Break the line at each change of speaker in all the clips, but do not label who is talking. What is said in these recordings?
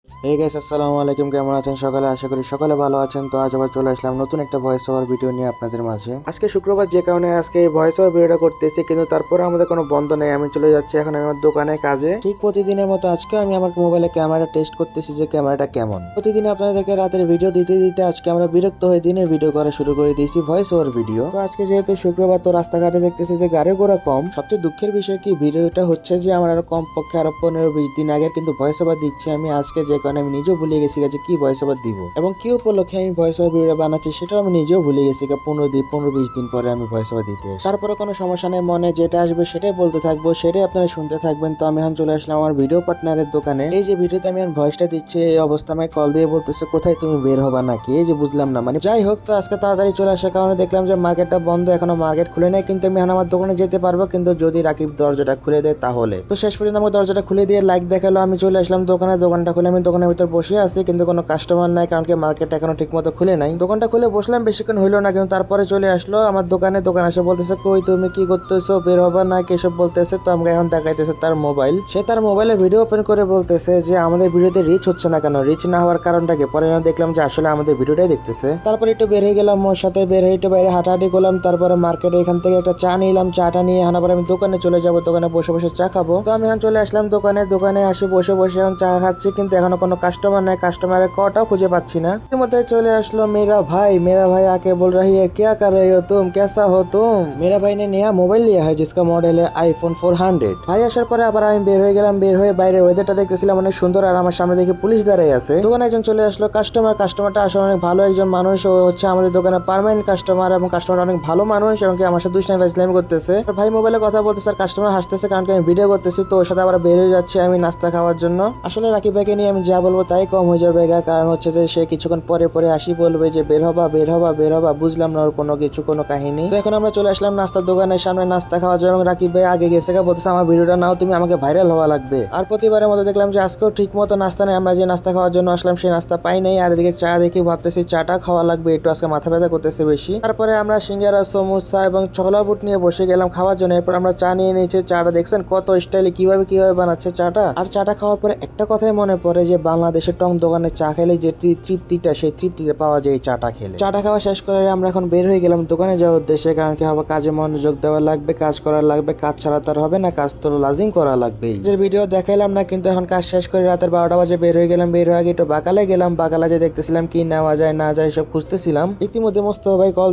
Hey guys, আসসালামু আলাইকুম। কেমন আছেন সকালে? আশা করি সকালে ভালো আছেন। তো আজ আবার চলে আসলাম নতুন একটা ভয়েস ওভার ভিডিও নিয়ে আপনাদের মাঝে। আজকে শুক্রবার, যে কারণে আজকে এই ভয়েস ওভার ভিডিওটা করতেছি, কিন্তু তারপরে আমাদের কোনো বন্ধ নেই। আমি চলে যাচ্ছি এখন আমার দোকানে কাজে। ঠিক প্রতিদিনের মতো আজকে আমি আমার মোবাইলে ক্যামেরা টেস্ট করতেছি যে ক্যামেরাটা কেমন। প্রতিদিন আপনাদেরকে রাতের ভিডিও দিতে দিতে আজকে আমরা বিরক্ত হয়ে দিনে ভিডিও করা শুরু করে দিয়েছি, ভয়েস ওভার ভিডিও। তো আজকে যেহেতু শুক্রবার, তো রাস্তাঘাটে দেখতেছি যে গাড়ি ঘোড়া কম। সবচেয়ে দুঃখের বিষয় কি, ভিডিওটা হচ্ছে যে আমার আরো কম পক্ষে আরো 15-20 দিন আগে কিন্তু ভয়েস ওভার দিচ্ছি আমি আজকে, যে কারণে আমি নিজেও ভুলে গেছি যে কি ভয়েস ওভার দিব এবং কি উপলক্ষে আমি ভয়েস ওভার ভিডিও বানাচ্ছি সেটাও আমি নিজেও ভুলে গেছি। 15-20 দিন পরে আমি ভয়েস ওভার দিতে এসেছি। তারপরে কোনো সমস্যা নেই, মনে যেটা আসবে সেটাই বলতে থাকবো, সেটাই আপনারা শুনতে থাকবেন। তো আমি এখন চলে আসলাম আমার ভিডিও পার্টনারের দোকানে। এই যে ভিডিওতে আমি এখন ভয়েসটা দিচ্ছি, এই অবস্থা আমায় কল দিয়ে বলতেছে কোথায় তুমি বের হবা নাকি, এই যে বুঝলাম না। মানে যাই হোক, তো আজকে তাড়াতাড়ি চলে আসার কারণে দেখলাম যে মার্কেটটা বন্ধ, এখনো মার্কেট খুলে নেই। কিন্তু আমি এখন আমার দোকানে যেতে পারবো, কিন্তু যদি রাকিব দরজাটা খুলে দেয় তাহলে। তো শেষ পর্যন্ত আমাকে দরজাটা খুলে দিয়ে লাইক দেখালো। আমি চলে আসলাম দোকানে। দোকানটা খুলে আমি দোকানের ভিতর বসে আছি, কিন্তু কোনো কাস্টমার নাই, কারণ কি মার্কেট এখনো ঠিক মতো খুলে নাই। দোকানটা খুলে বসলাম, বেশিক্ষণ হইলো না, কিন্তু তারপরে চলে আসলো আমার দোকানে। দোকান এসে বলতেছে কই তুমি কি করতেছো, বের হবা না কি, এসব বলতেছে। তো আমাকে এখন দেখাইতেছে তার মোবাইল। সে তার মোবাইলে ভিডিও ওপেন করে বলতেছে যে আমাদের ভিডিওতে রিচ হচ্ছে না কেন, রিচ না হওয়ার কারণটা কি। পরে দেখলাম যে আসলে আমাদের ভিডিওটাই দেখতেছে। তারপরে একটু বের হয়ে গেলাম, ওর সাথে বের হয়ে একটু বাইরে হাঁটাহাঁটি করলাম। তারপরে মার্কেটে এখান থেকে একটা চা নিলাম, চাটা নিয়ে আবার আমি দোকানে চলে যাবো, দোকানে বসে বসে চা খাবো। তো আমি এখন চলে আসলাম দোকানে। দোকানে আসি বসে বসে এখন চা খাচ্ছি, কিন্তু এখনো কোনো কাস্টমার নাই, কাস্টমারের কটাও খুঁজে পাচ্ছি না। ইতিমধ্যে চলে আসলো मेरा भाई आके बोल रही है क्या कर रही हो तुम, कैसा हो तुम। मेरा भाई ने नया मोबाइल लिया है जिसका मॉडल है आईफोन 400। ভাই আসার পরে আবার আমি বের হয়ে গেলাম। বের হয়ে বাইরের ওয়েদারটা দেখতেছিলাম অনেক সুন্দর, আর আমার সামনে দেখে পুলিশ দাঁড়াই আছে। দোকানে একজন চলে আসলো কাস্টমারটা আসলে অনেক ভালো একজন মানুষ। ও হচ্ছে আমাদের দোকানের পার্মানেন্ট কাস্টমার, এবং কাস্টমার অনেক ভালো মানুষ, এবং কি আমার সাথে দুষ্টামি ফাজলামি করতেছে। ভাই মোবাইলে কথা বলতেছে আর কাস্টমার হাসতেছে, কারণ কি আমি ভিডিও করতেছি। তো ওর সাথে আবার বের হয়ে যাচ্ছে আমি নাস্তা খাওয়ার জন্য। আসলে রাকিব ভাইকে নিয়ে আমি যা বলবো তাই কম হয়ে যাবে, কারণ হচ্ছে যে সে কিছুক্ষণ পরে পরে আসি বলবে যে বের হবা বের হবা বের হবা, বুঝলাম না ওর কোনো কিছু, কোনো কাহিনী। তো এখন আমরা চলে আসলাম নাস্তার দোকানের সামনে নাস্তা খাওয়ার জন্য, এবং রাকিব ভাই আগে গেছে, বলতেছে আমার ভিডিওটা নাও তুমি, আমাকে ভাইরাল হওয়া লাগবে। আর প্রতিবারের মতো দেখলাম যে আজকেও ঠিক মতো নাস্তা নেই। আমরা যে নাস্তা খাওয়ার জন্য আসলাম সেই নাস্তা পাই নাই। আর এদিকে চা দেখি ভাবতেছি চাটা খাওয়া লাগবে, একটু আজকে মাথা ব্যথা করতেছে বেশি। তারপরে আমরা সিঙ্গারা, সমোসা এবং ছোলা বুট নিয়ে বসে গেলাম খাওয়ার জন্য। এরপর আমরা চা নিয়ে নিয়েছি। চাটা দেখছেন কত স্টাইলে কিভাবে বানাচ্ছে চাটা। আর চাটা খাওয়ার পরে একটা কথাই মনে পড়ে যে বাংলাদেশের টং দোকানে চা খেলে যে তৃপ্তিটা, সেই তৃপ্তিটা পাওয়া যায় এই চাটা খেলে। চাটা খাওয়া শেষ করে আমরা এখন বের হয়ে গেলাম দোকানে যাওয়ার উদ্দেশ্যে, কারণ কি হবে কাজে মনোযোগ দেওয়া লাগবে, কাজ করা লাগবে। কাজ ছাড়া তো আর হবে না, কাজ তো লাজিম করা লাগবে। যে ভিডিও দেখাইলাম না, কিন্তু এখন কাজ শেষ করে রাতের 12টা বাজে বের হয়ে গেলাম। বের হয়ে আগে একটু বাকালে গেলাম। বাকালে যে দেখতেছিলাম কি নেওয়া যায় না যায় সব খুঁজতেছিলাম। ইতিমধ্যে মোস্তফা ভাই কল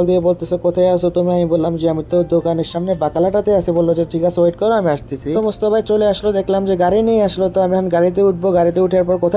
দিয়ে বলতেছে কোথায় আছো তুমি। আমি বললাম যে আমি তো দোকানের সামনে বাকালাটাতে আছে। বললো যে ঠিক আছে ওয়েট করো, আমি আসতেছি। তো মোস্তফা ভাই চলে আসলো, দেখলাম যে গাড়ি নিয়ে আসলো। তো আমি এখন গাড়িতে উঠবো। গাড়িতে উঠার পর কোথায়